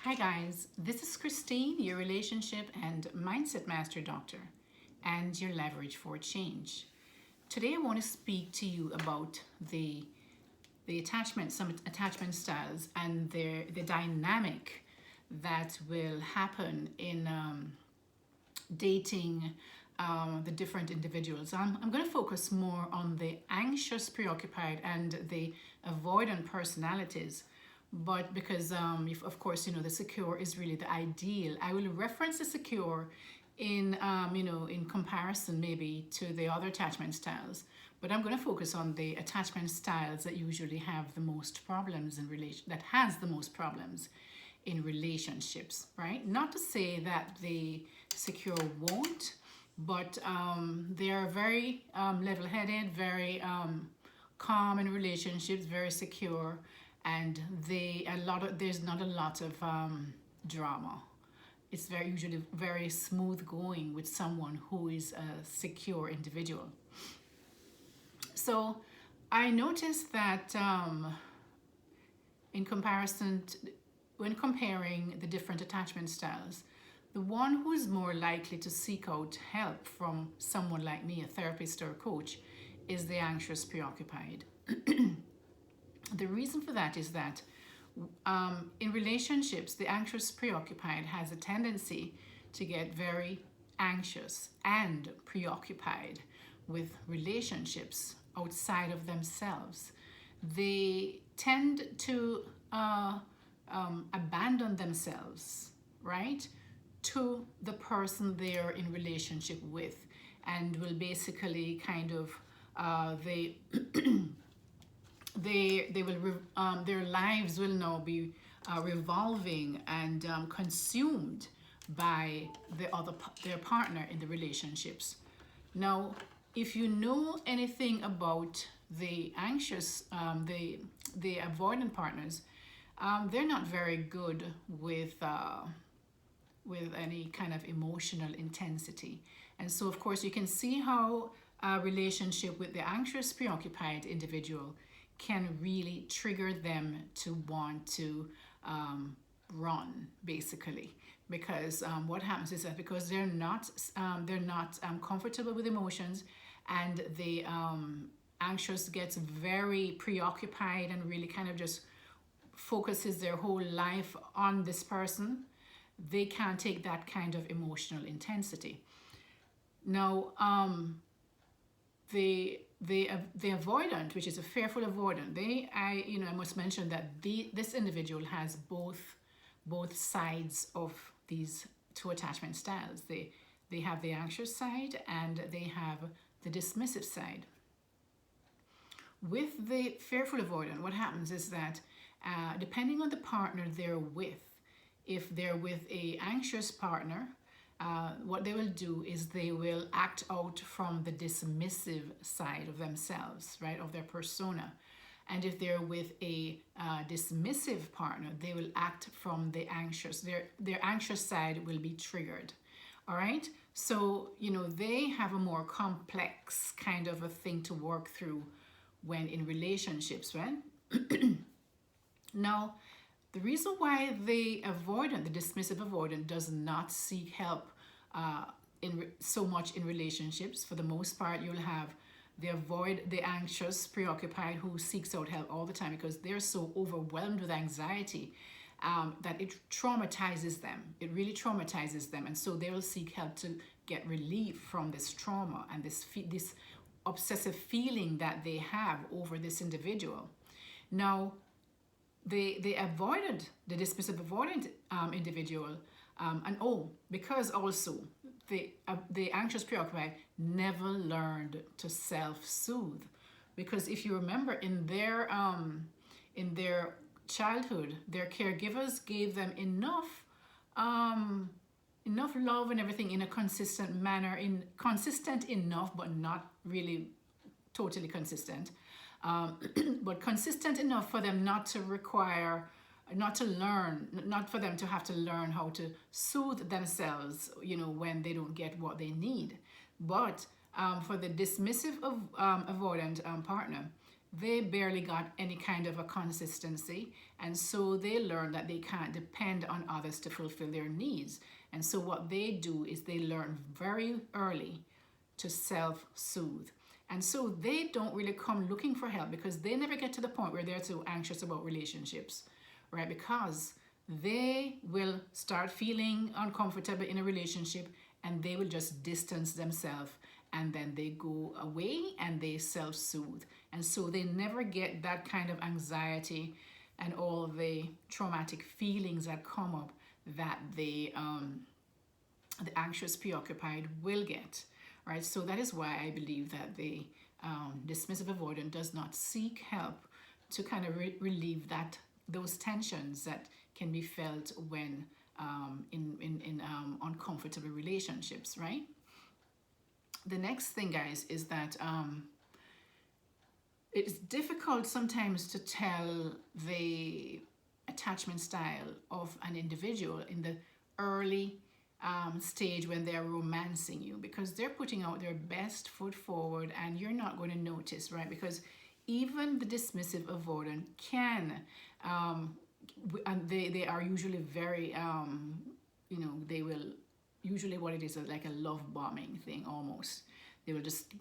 Hi guys, this is Christine, your relationship and mindset master doctor and your leverage for change. Today I want to speak to you about some attachment styles and the dynamic that will happen in dating the different individuals. I'm going to focus more on the anxious, preoccupied, and the avoidant personalities. But because, of course, the secure is really the ideal, I will reference the secure in comparison maybe to the other attachment styles. But I'm going to focus on the attachment styles that usually have the most problems that has the most problems in relationships, right? Not to say that the secure won't, but they are very level-headed, very calm in relationships, very secure, and there's not a lot of drama. It's usually very smooth going with someone who is a secure individual. So I noticed that in comparison when comparing the different attachment styles, the one who is more likely to seek out help from someone like me, a therapist or a coach, is the anxious preoccupied. The reason for that is that in relationships, the anxious preoccupied has a tendency to get very anxious and preoccupied with relationships outside of themselves. They tend to abandon themselves, right, to the person they're in relationship with, and will basically kind of their lives will now be revolving and consumed by their partner in the relationships. Now, if you know anything about the anxious, the avoidant partners, they're not very good with any kind of emotional intensity. And so, of course, you can see how a relationship with the anxious, preoccupied individual can really trigger them to want to run, basically. Because what happens is that because they're not comfortable with emotions, and the anxious gets very preoccupied and really kind of just focuses their whole life on this person, they can't take that kind of emotional intensity. Now, the avoidant, which is a fearful avoidant, I must mention that this individual has both sides of these two attachment styles. They have the anxious side and they have the dismissive side. With the fearful avoidant, what happens is that depending on the partner they're with, if they're with a anxious partner, what they will do is they will act out from the dismissive side of themselves, right, of their persona. And if they're with a dismissive partner, they will act from the anxious. Their anxious side will be triggered. All right. So, they have a more complex kind of a thing to work through when in relationships, right? Now, the reason why the dismissive avoidant, does not seek help so much in relationships, for the most part, you'll have the anxious, preoccupied, who seeks out help all the time because they're so overwhelmed with anxiety that it traumatizes them. It really traumatizes them, and so they will seek help to get relief from this trauma and this obsessive feeling that they have over this individual. Now, the dismissive avoidant individual, because also the anxious preoccupied never learned to self-soothe, because if you remember in their childhood, their caregivers gave them enough love and everything in a consistent manner, consistent enough but not really totally consistent, but consistent enough for them not for them to have to learn how to soothe themselves, when they don't get what they need. But for the dismissive avoidant partner, they barely got any kind of a consistency, and so they learn that they can't depend on others to fulfill their needs. And so what they do is they learn very early to self-soothe. And so they don't really come looking for help because they never get to the point where they're too anxious about relationships, right? Because they will start feeling uncomfortable in a relationship and they will just distance themselves, and then they go away and they self-soothe. And so they never get that kind of anxiety and all the traumatic feelings that come up that the anxious preoccupied will get, right? So that is why I believe that the dismissive avoidant does not seek help to kind of relieve those tensions that can be felt when in uncomfortable relationships, right? The next thing, guys, is that it's difficult sometimes to tell the attachment style of an individual in the early stage when they're romancing you, because they're putting out their best foot forward and you're not going to notice, right? Because even the dismissive avoidant can, and they are usually very, they will, usually what it is like a love bombing thing almost. They will just,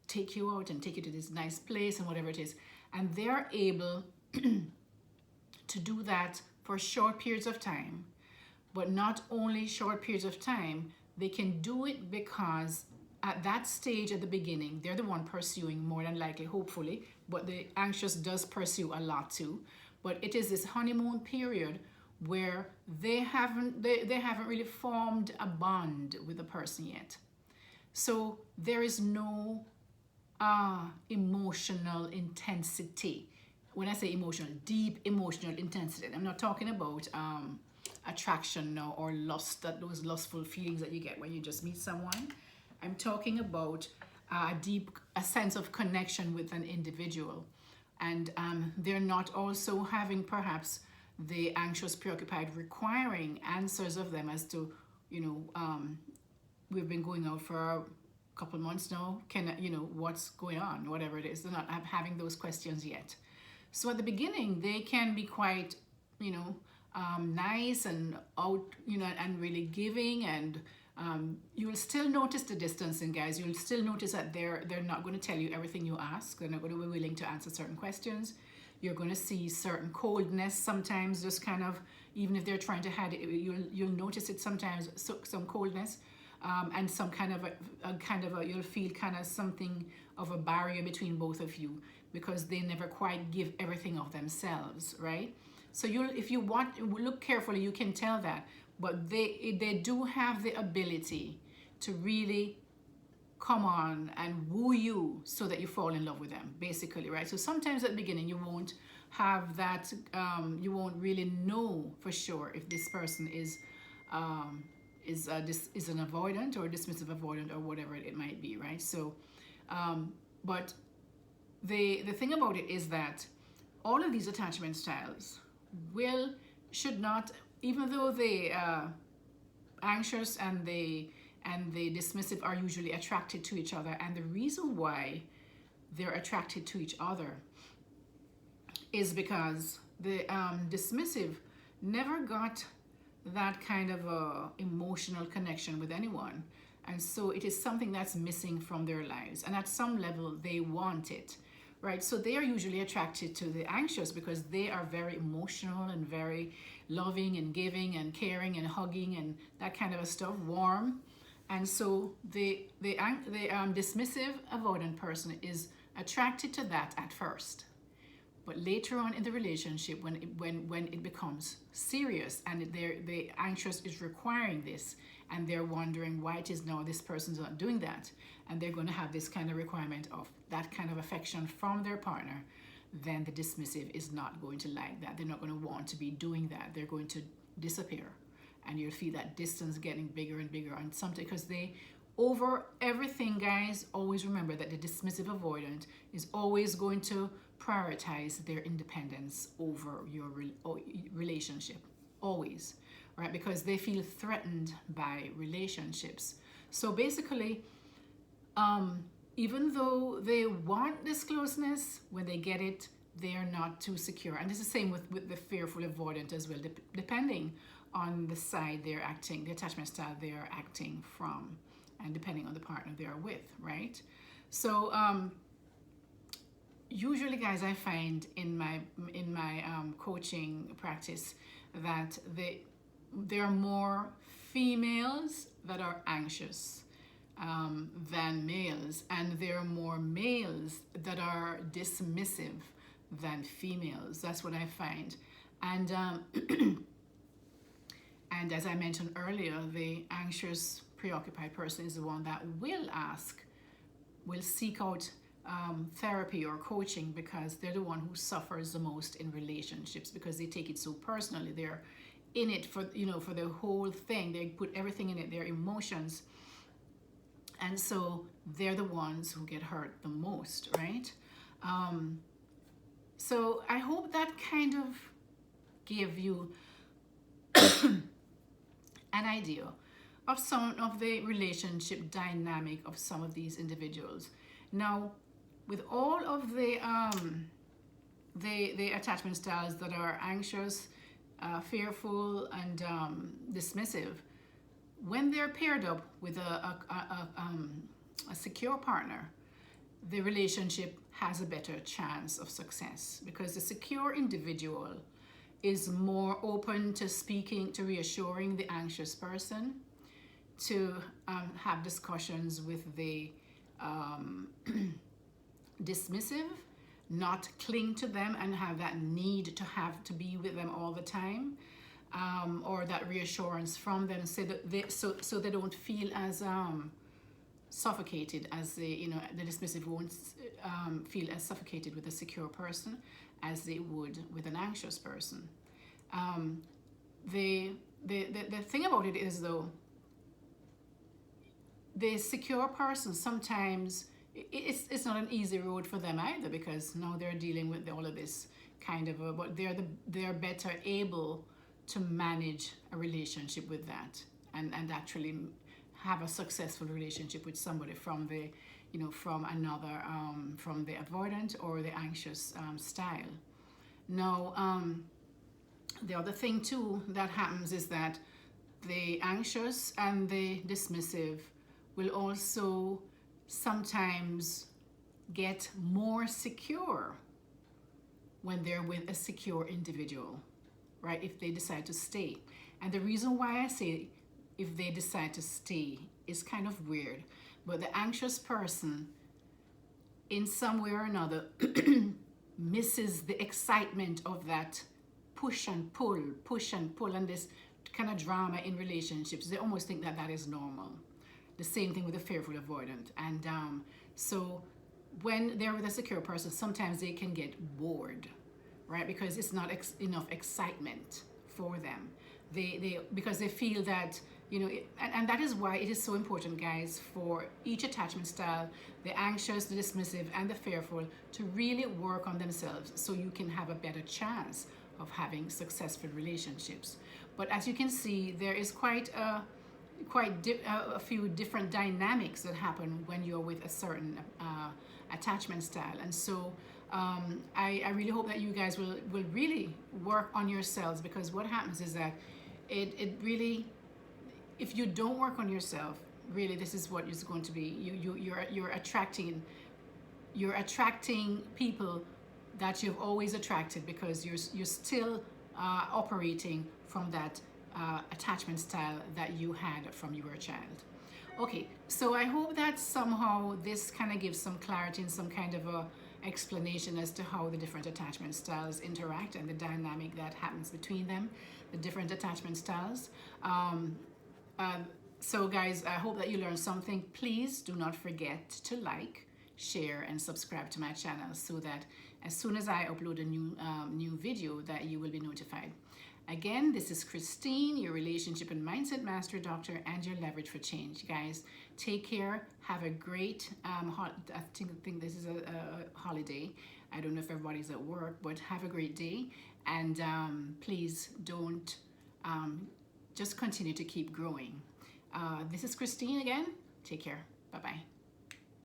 take you out and take you to this nice place and whatever it is. And they're able to do that for short periods of time. But not only short periods of time, they can do it because at that stage at the beginning, they're the one pursuing more than likely, hopefully, but the anxious does pursue a lot too. But it is this honeymoon period where they haven't really formed a bond with the person yet. So there is no emotional intensity. When I say emotional, deep emotional intensity, I'm not talking about attraction now or lust, those lustful feelings that you get when you just meet someone. I'm talking about a sense of connection with an individual, and they're not also having perhaps the anxious preoccupied requiring answers of them as to, we've been going out for a couple months now, what's going on, whatever it is. They're not having those questions yet. So at the beginning, they can be quite, nice and out, and really giving, and you'll still notice the distancing, guys. You'll still notice that they're not going to tell you everything you ask. They're not going to be willing to answer certain questions. You're going to see certain coldness sometimes, just kind of, even if they're trying to hide it, you'll notice it sometimes, some coldness, and some kind of you'll feel kind of something of a barrier between both of you because they never quite give everything of themselves, right? So if you look carefully, you can tell that. But they do have the ability to really come on and woo you so that you fall in love with them, basically, right? So sometimes at the beginning you won't have that, you won't really know for sure if this person is an avoidant or a dismissive avoidant or whatever it might be, right? So, but the thing about it is that all of these attachment styles should not, even though the anxious and the dismissive are usually attracted to each other, and the reason why they're attracted to each other is because the dismissive never got that kind of a emotional connection with anyone, and so it is something that's missing from their lives, and at some level they want it, right? So they are usually attracted to the anxious because they are very emotional and very loving and giving and caring and hugging and that kind of stuff, warm. And so the dismissive avoidant person is attracted to that at first, but later on in the relationship, when it becomes serious and the anxious is requiring this, and they're wondering why it is now this person's not doing that, and they're going to have this kind of requirement of that kind of affection from their partner, then the dismissive is not going to like that. They're not going to want to be doing that. They're going to disappear, and you'll feel that distance getting bigger and bigger, and something, because they, over everything, guys, always remember that the dismissive avoidant is always going to prioritize their independence over your relationship, always, right? Because they feel threatened by relationships. So basically, even though they want this closeness, when they get it, they are not too secure. And it's the same with the fearful avoidant as well, depending on the side they're acting, the attachment style they're acting from, and depending on the partner they're with, right? So usually, guys, I find in my coaching practice that there are more females that are anxious than males, and there are more males that are dismissive than females. That's what I find. And and as I mentioned earlier, the anxious, preoccupied person is the one that will seek out therapy or coaching, because they're the one who suffers the most in relationships, because they take it so personally. They're in it for the whole thing. They put everything in it, their emotions, and so they're the ones who get hurt the most, right? So I hope that kind of gave you an idea of some of the relationship dynamic of some of these individuals. Now, with all of the attachment styles that are anxious, fearful, and dismissive, when they're paired up with a secure partner, the relationship has a better chance of success, because the secure individual is more open to speaking, to reassuring the anxious person, to have discussions with the dismissive, not cling to them and have that need to have to be with them all the time, or that reassurance from them, so that they don't feel as suffocated as the dismissive won't feel as suffocated with a secure person as they would with an anxious person. The thing about it is, though, the secure person, sometimes it's not an easy road for them either, because now they're dealing with all of this kind of but they're better able to manage a relationship with that, and actually have a successful relationship with somebody from the from the avoidant or the anxious style. Now, the other thing too that happens is that the anxious and the dismissive will also sometimes get more secure when they're with a secure individual, right? If they decide to stay. And the reason why I say if they decide to stay is kind of weird, but the anxious person, in some way or another, misses the excitement of that push and pull, and this kind of drama in relationships. They almost think that that is normal. The same thing with the fearful avoidant. And so when they're with a secure person, sometimes they can get bored, right? Because it's not enough excitement for them. Because they feel that, and that is why it is so important, guys, for each attachment style, the anxious, the dismissive, and the fearful, to really work on themselves so you can have a better chance of having successful relationships. But as you can see, there is quite a few different dynamics that happen when you're with a certain attachment style. And so I really hope that you guys will really work on yourselves, because what happens is that it really, if you don't work on yourself, really, this is what is going to be. You're attracting people that you've always attracted, because you're still operating from that attachment style that you had from you were a child. Okay, so I hope that somehow this kind of gives some clarity and some kind of a explanation as to how the different attachment styles interact and the dynamic that happens between them, the different attachment styles. So guys, I hope that you learned something. Please do not forget to like, share, and subscribe to my channel, so that as soon as I upload a new video, that you will be notified. Again, this is Christine, your relationship and mindset master doctor, and your leverage for change. Guys, take care. Have a great I think this is a holiday. I don't know if everybody's at work, but have a great day. And please don't just continue to keep growing. This is Christine again. Take care. Bye-bye.